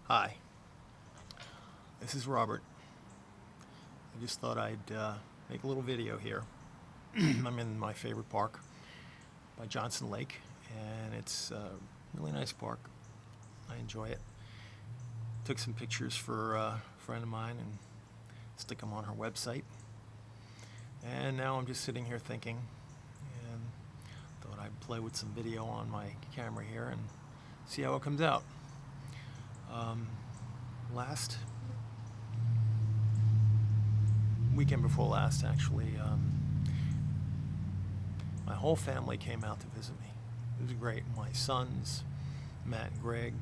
Hi, this is Robert. I just thought I'd make a little video here. I'm in my favorite park by Johnson Lake, and it's a really nice park. I enjoy it. Took some pictures for a friend of mine and stick them on her website. And now I'm just sitting here thinking, and thought I'd play with some video on my camera here and see how it comes out. Last weekend before last, actually, my whole family came out to visit me. It was great. My sons, Matt and Greg,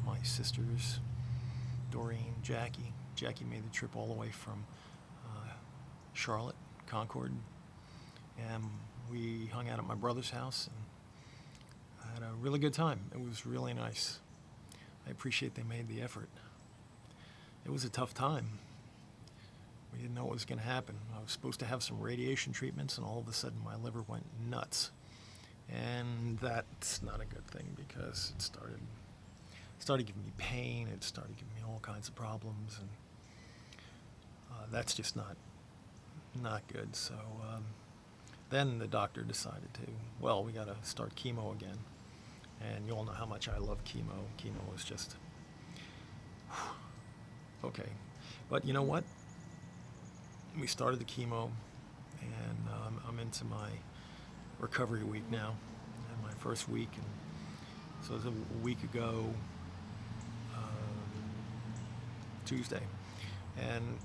my sisters, Doreen, Jackie. Jackie made the trip all the way from Charlotte, Concord, and we hung out at my brother's house and had a really good time. It was really nice. I appreciate they made the effort. It was a tough time. We didn't know what was going to happen. I was supposed to have some radiation treatments, and all of a sudden my liver went nuts. And that's not a good thing because it started giving me pain. It started giving me all kinds of problems, and that's just not good. So then the doctor decided we got to start chemo again. And you all know how much I love chemo. Chemo is just okay. But you know what? We started the chemo, and I'm into my recovery week now, and my first week. And so it was a week ago, Tuesday, and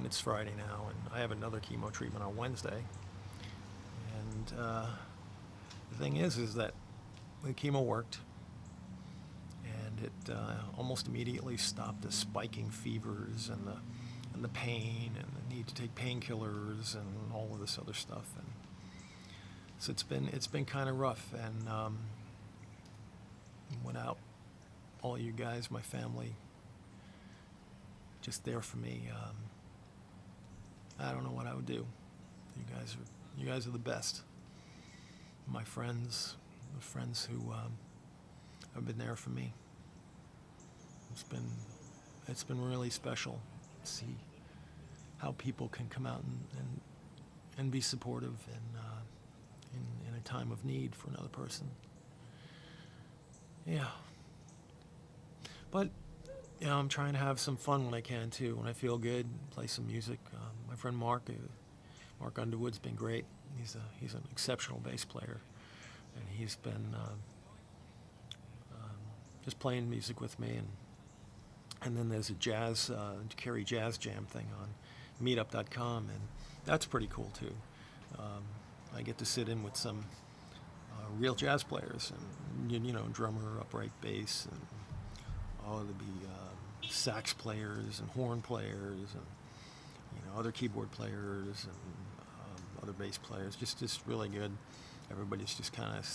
it's Friday now, and I have another chemo treatment on Wednesday. And the thing is that the chemo worked, and it almost immediately stopped the spiking fevers and the pain and the need to take painkillers and all of this other stuff. And so it's been kind of rough, and without all you guys, my family, just there for me, I don't know what I would do. You guys are the best. My friends, the friends who have been there for me. It's been really special to see how people can come out and be supportive in a time of need for another person. Yeah. But I'm trying to have some fun when I can too. When I feel good, play some music. My friend Mark Underwood's been great. He's an exceptional bass player, and he's been just playing music with me. And then there's a Carry Jazz Jam thing on meetup.com, and that's pretty cool too. I get to sit in with some real jazz players, and drummer, upright bass, and there'll be sax players and horn players, and other keyboard players and other bass players. Just really good. Everybody's just kind of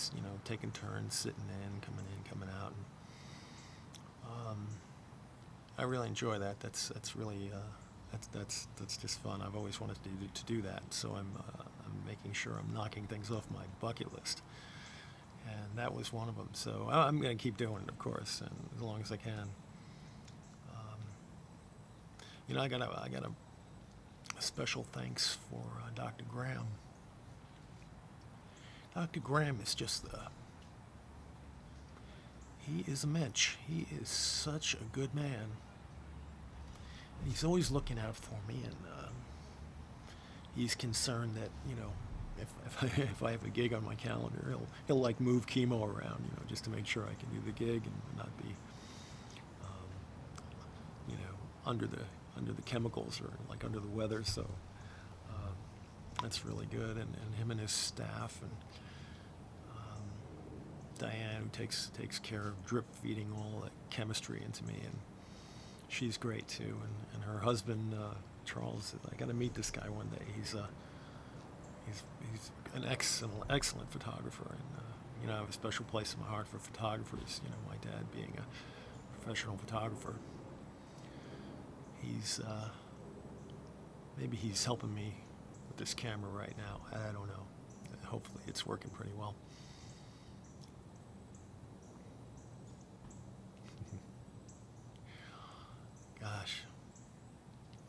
taking turns, sitting in, coming out. And, I really enjoy that. That's really that's just fun. I've always wanted to do that. So I'm making sure I'm knocking things off my bucket list, and that was one of them. So I'm going to keep doing it, of course, and as long as I can. I got a special thanks for Dr. Graham. Dr. Graham is he is a mensch. He is such a good man. He's always looking out for me, and he's concerned that if I have a gig on my calendar, he'll like move chemo around, just to make sure I can do the gig and not be under the chemicals or like under the weather. So that's really good, and him and his staff, and Diane, who takes care of drip feeding all that chemistry into me, and she's great too. And her husband Charles, I got to meet this guy one day. He's an excellent photographer, and I have a special place in my heart for photographers. My dad being a professional photographer. Maybe he's helping me with this camera right now. I don't know. Hopefully it's working pretty well. Gosh,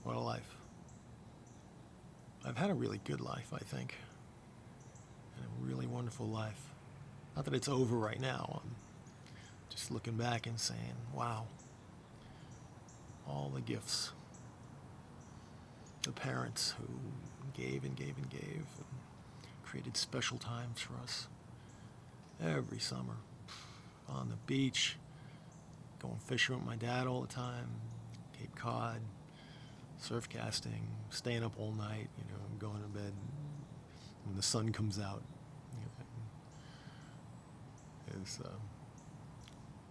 what a life. I've had a really good life, I think, and a really wonderful life. Not that it's over right now. I'm just looking back and saying, wow, all the gifts. The parents who gave and gave and gave and created special times for us every summer on the beach, going fishing with my dad all the time, Cape Cod, surf casting, staying up all night, going to bed when the sun comes out.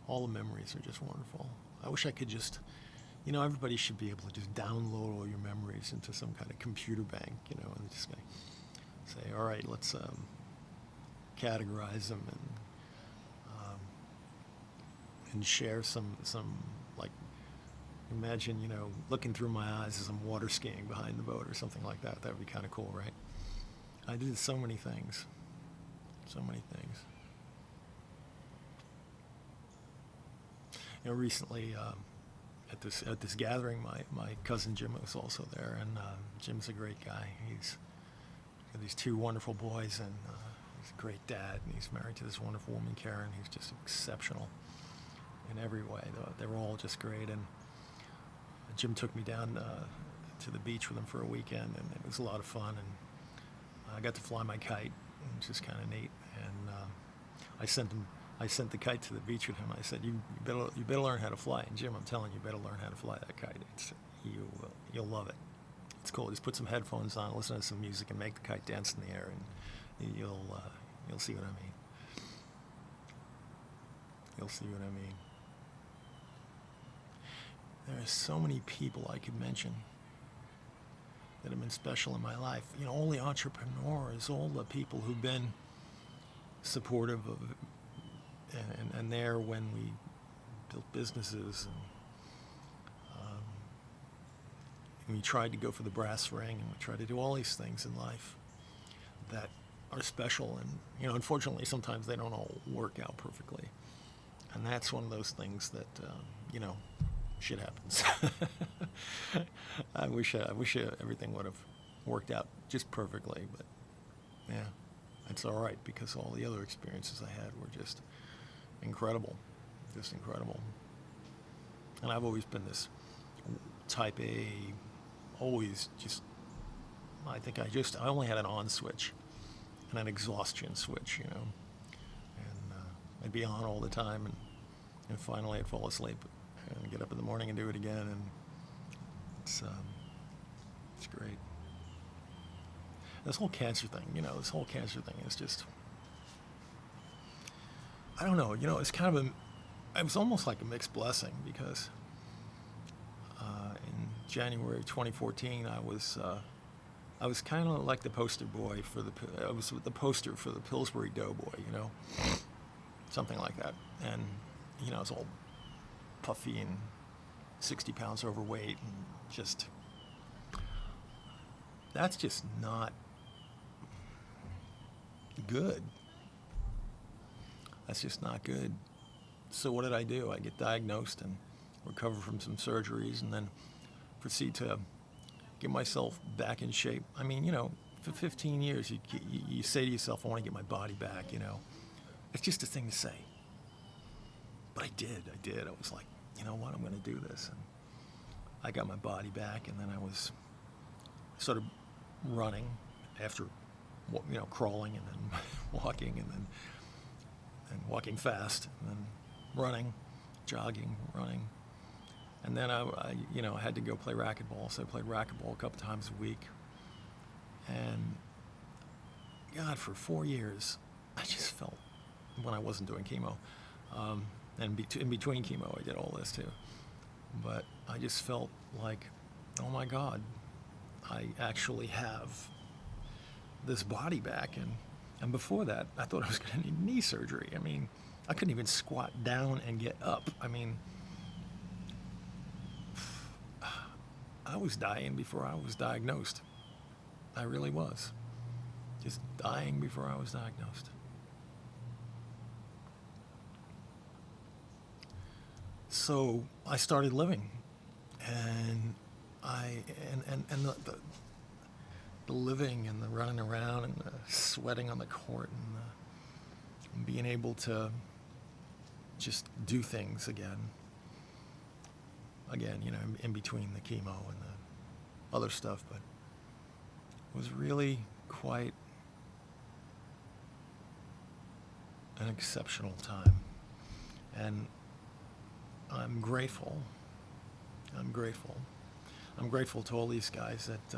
All the memories are just wonderful. I wish I could just, everybody should be able to just download all your memories into some kind of computer bank, and just say, all right, let's categorize them and share some like, imagine, looking through my eyes as I'm water skiing behind the boat or something like that. That would be kind of cool, right? I did so many things. So many things. Recently at this gathering, my cousin Jim was also there, and Jim's a great guy. He's got these two wonderful boys, and he's a great dad, and he's married to this wonderful woman, Karen. He's just exceptional in every way. They were all just great, and Jim took me down to the beach with him for a weekend, and it was a lot of fun, and I got to fly my kite, which is kind of neat, and I sent the kite to the beach with him. I said, "You better learn how to fly." And Jim, I'm telling you, better learn how to fly that kite. You'll love it. It's cool. Just put some headphones on, listen to some music, and make the kite dance in the air, and you'll see what I mean. You'll see what I mean. There are so many people I could mention that have been special in my life. All the entrepreneurs, all the people who've been supportive of and there when we built businesses, and we tried to go for the brass ring, and we tried to do all these things in life that are special, and unfortunately sometimes they don't all work out perfectly, and that's one of those things that shit happens. I wish everything would have worked out just perfectly, but yeah, it's all right, because all the other experiences I had were just incredible. And I've always been this type A, always just, I think I only had an on switch and an exhaustion switch, and I'd be on all the time, and finally I'd fall asleep and get up in the morning and do it again, and it's great. This whole cancer thing is just, I don't know, it's kind of it was almost like a mixed blessing, because in January of 2014, I was kind of like the poster boy I was the poster for the Pillsbury Doughboy, something like that, and I was all puffy and 60 pounds overweight, and just, that's just not good. That's just not good. So what did I do? I get diagnosed and recover from some surgeries, and then proceed to get myself back in shape. I mean, for 15 years, you say to yourself, I want to get my body back, It's just a thing to say. But I did. I was like, you know what, I'm going to do this. And I got my body back, and then I started running after, crawling, and then walking, and walking fast, and then running, jogging, running. And then I had to go play racquetball, so I played racquetball a couple times a week. And God, for 4 years, I just felt, when I wasn't doing chemo, and in between chemo, I did all this too. But I just felt like, oh my God, I actually have this body back. And before that, I thought I was going to need knee surgery. I mean, I couldn't even squat down and get up. I mean, I was dying before I was diagnosed. I really was. Just dying before I was diagnosed. So I started living, And I and the living and the running around and the sweating on the court and being able to just do things again, in between the chemo and the other stuff, but it was really quite an exceptional time. And I'm grateful. I'm grateful to all these guys at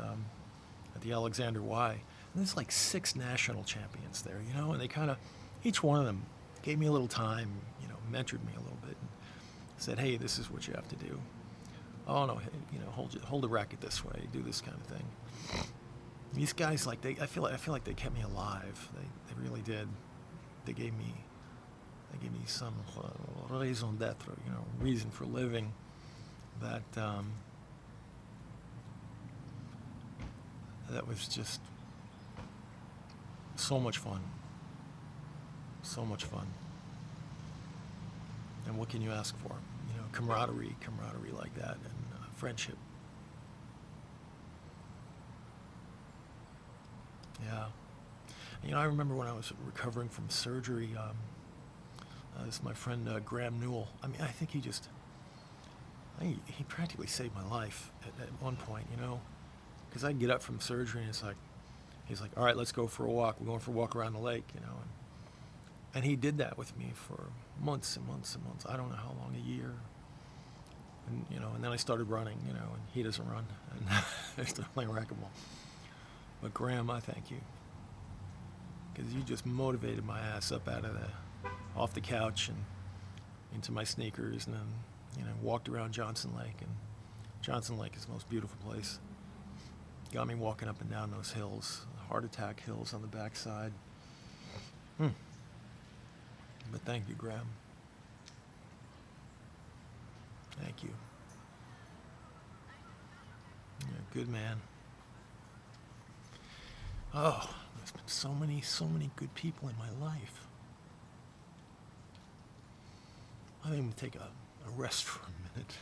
the Alexander Y. And there's like 6 national champions there, and they kind of, each one of them gave me a little time, mentored me a little bit, and said, hey, this is what you have to do. Oh no, hey, hold the racket this way, do this kind of thing. These guys, I feel like they kept me alive. They really did. They gave me some raison d'être, reason for living. That was just so much fun. So much fun. And what can you ask for? Camaraderie like that, and friendship. Yeah. I remember when I was recovering from surgery, this is my friend Graham Newell. I think he practically saved my life at one point, because I'd get up from surgery and he's like, all right, let's go for a walk. We're going for a walk around the lake, and he did that with me for months and months and months. I don't know how long, a year. And then I started running, and he doesn't run, and I started playing racquetball. But Graham, I thank you, because you just motivated my ass up off the couch and into my sneakers, and then, walked around Johnson Lake, and Johnson Lake is the most beautiful place. Got me walking up and down those hills, heart attack hills on the backside. But thank you, Graham. Thank you. You're a good man. Oh, there's been so many good people in my life. I think I'm going to take a rest for a minute.